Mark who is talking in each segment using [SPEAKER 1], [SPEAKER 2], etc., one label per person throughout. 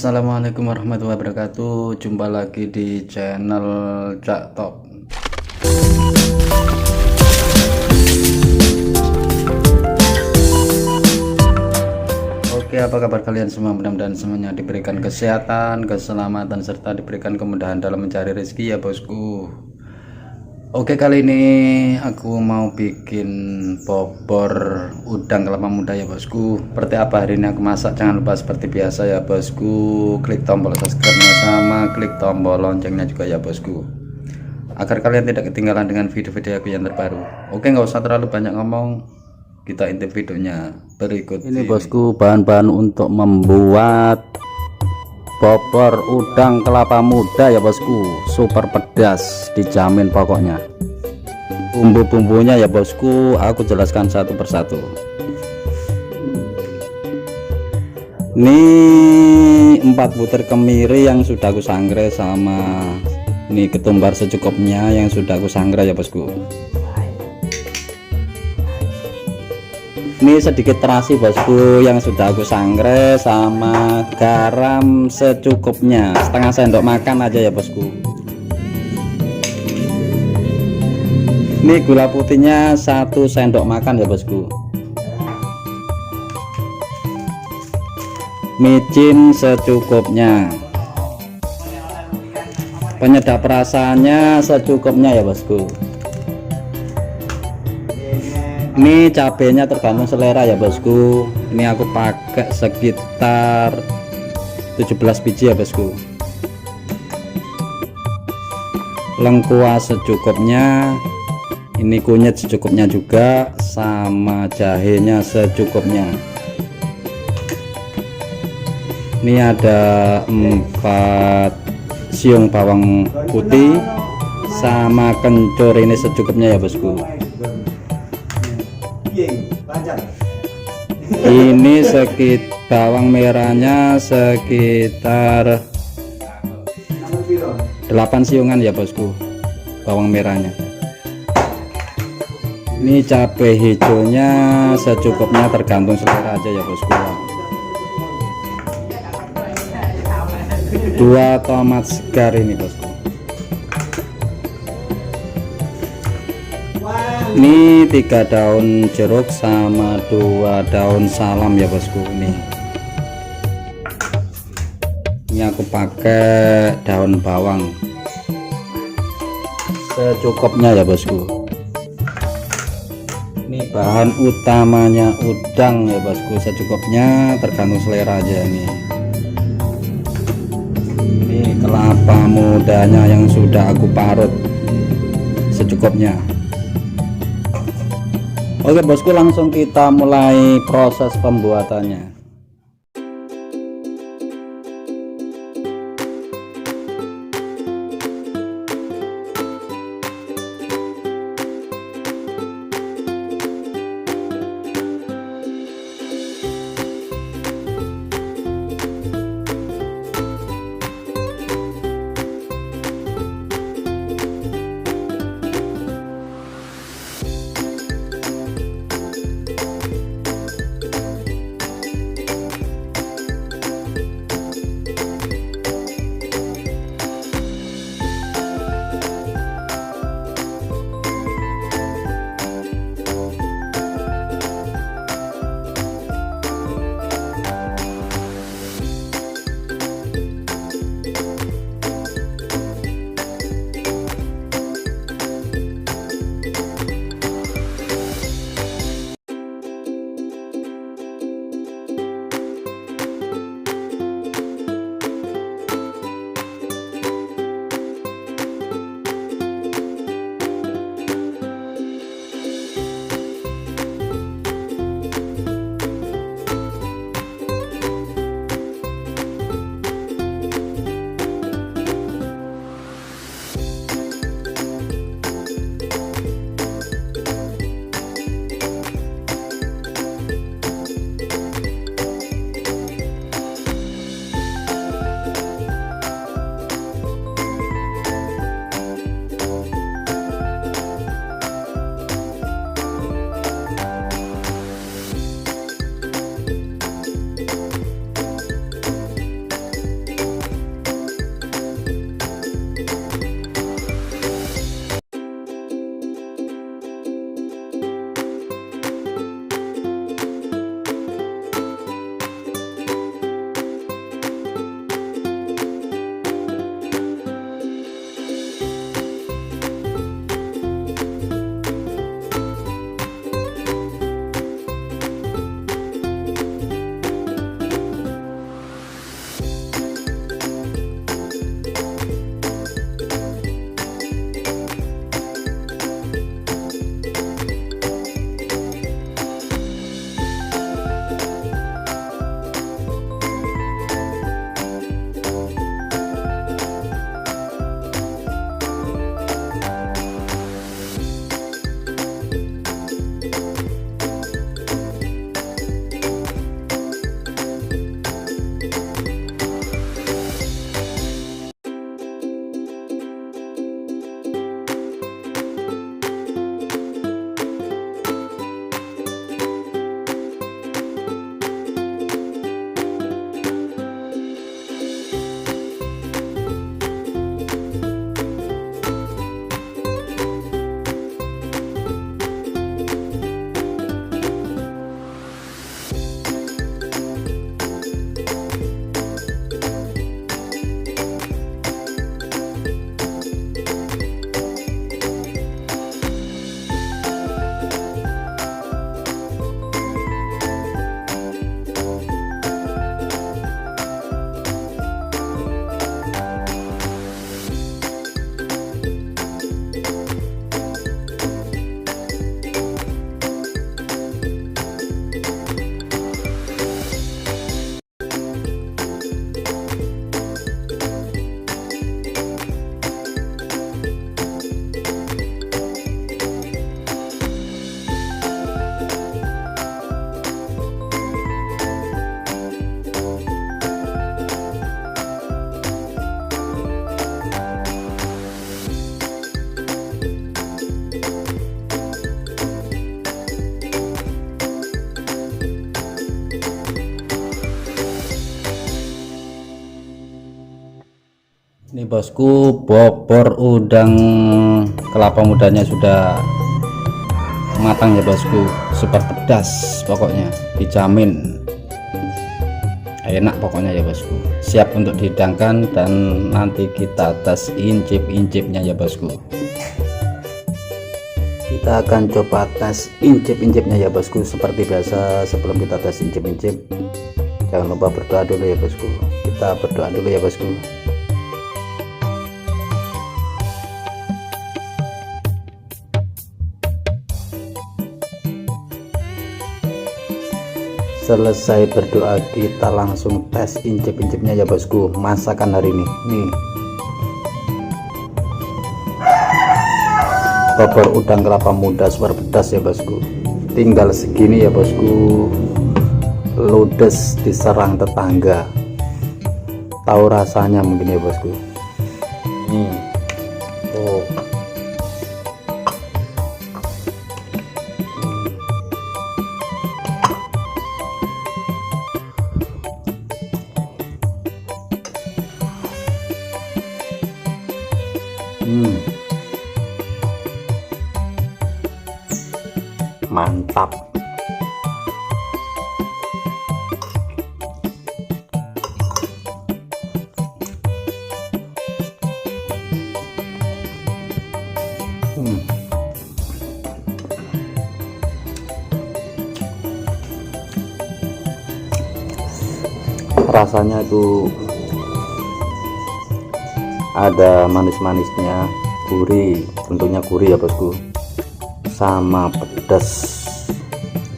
[SPEAKER 1] Assalamualaikum warahmatullahi wabarakatuh. Jumpa lagi di channel Cak Top. Oke, apa kabar kalian semua? Mudah-mudahan semuanya diberikan kesehatan, keselamatan, serta diberikan kemudahan dalam mencari rezeki ya bosku. Oke, kali ini aku mau bikin bobor udang kelapa muda ya bosku. Seperti apa hari ini aku masak, jangan lupa seperti biasa ya bosku, klik tombol subscribe-nya sama klik tombol loncengnya juga ya bosku, agar kalian tidak ketinggalan dengan video-video aku yang terbaru. Oke, nggak usah terlalu banyak ngomong, kita intip videonya berikut ini bosku. Bahan-bahan untuk membuat bobor udang kelapa muda ya bosku, super pedas dijamin pokoknya. Bumbu-bumbunya ya bosku aku jelaskan satu persatu. Ini 4 butir kemiri yang sudah aku sangrai, sama ini ketumbar secukupnya yang sudah aku sangrai ya bosku. Ini sedikit terasi bosku yang sudah aku sangrai, sama garam secukupnya, setengah sendok makan aja ya bosku. Ini gula putihnya 1 sendok makan ya bosku. Micin secukupnya, penyedap rasanya secukupnya ya bosku. Ini cabenya tergantung selera ya bosku, ini aku pakai sekitar 17 biji ya bosku. Lengkuas secukupnya, ini kunyit secukupnya juga, sama jahenya secukupnya. Ini ada 4 siung bawang putih sama kencur ini secukupnya ya bosku. Ini bawang merahnya sekitar 8 siungan ya bosku, bawang merahnya. Ini cabai hijaunya secukupnya, tergantung selera aja ya bosku. 2 tomat segar ini bosku. Ini 3 daun jeruk sama 2 daun salam ya bosku. Ini aku pakai daun bawang secukupnya ya bosku. Ini bahan utamanya udang ya bosku, secukupnya, tergantung selera aja. Ini kelapa mudanya yang sudah aku parut secukupnya. Oke bosku, langsung kita mulai proses pembuatannya. Ini bosku, bobor udang kelapa mudanya sudah matang ya bosku, super pedas pokoknya, dijamin enak pokoknya ya bosku. Siap untuk dihidangkan dan nanti kita tes incip-incipnya ya bosku. Kita akan coba tes incip-incipnya ya bosku. Seperti biasa, sebelum kita tes incip-incip, jangan lupa berdoa dulu ya bosku. Kita berdoa dulu ya bosku. Selesai berdoa, kita langsung tes incip-incipnya ya bosku, masakan hari ini. Nih, bobor udang kelapa muda super pedas ya bosku. Tinggal segini ya bosku, ludes diserang tetangga. Tahu rasanya mungkin ya bosku. Oh. Mantap. Rasanya itu ada manis-manisnya, gurih, tentunya gurih ya bosku, sama pedas,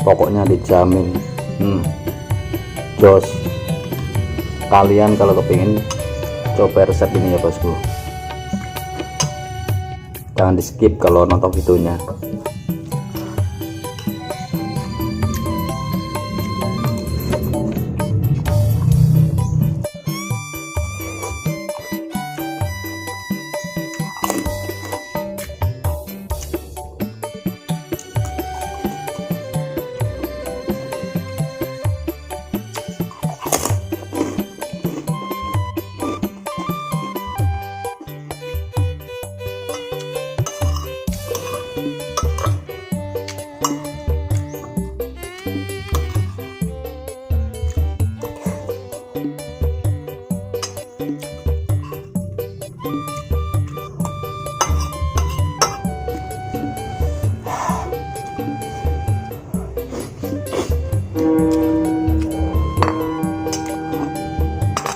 [SPEAKER 1] pokoknya dijamin. Jos, kalian kalau kepingin coba resep ini ya bosku, jangan di skip kalau nonton videonya.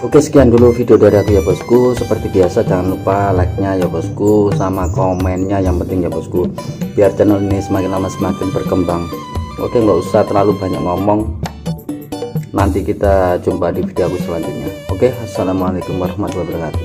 [SPEAKER 1] Oke, sekian dulu video dari aku ya bosku. Seperti biasa jangan lupa like nya ya bosku, sama komennya yang penting ya bosku, biar channel ini semakin lama semakin berkembang. Oke, nggak usah terlalu banyak ngomong, nanti kita jumpa di video aku selanjutnya. Oke, assalamualaikum warahmatullahi wabarakatuh.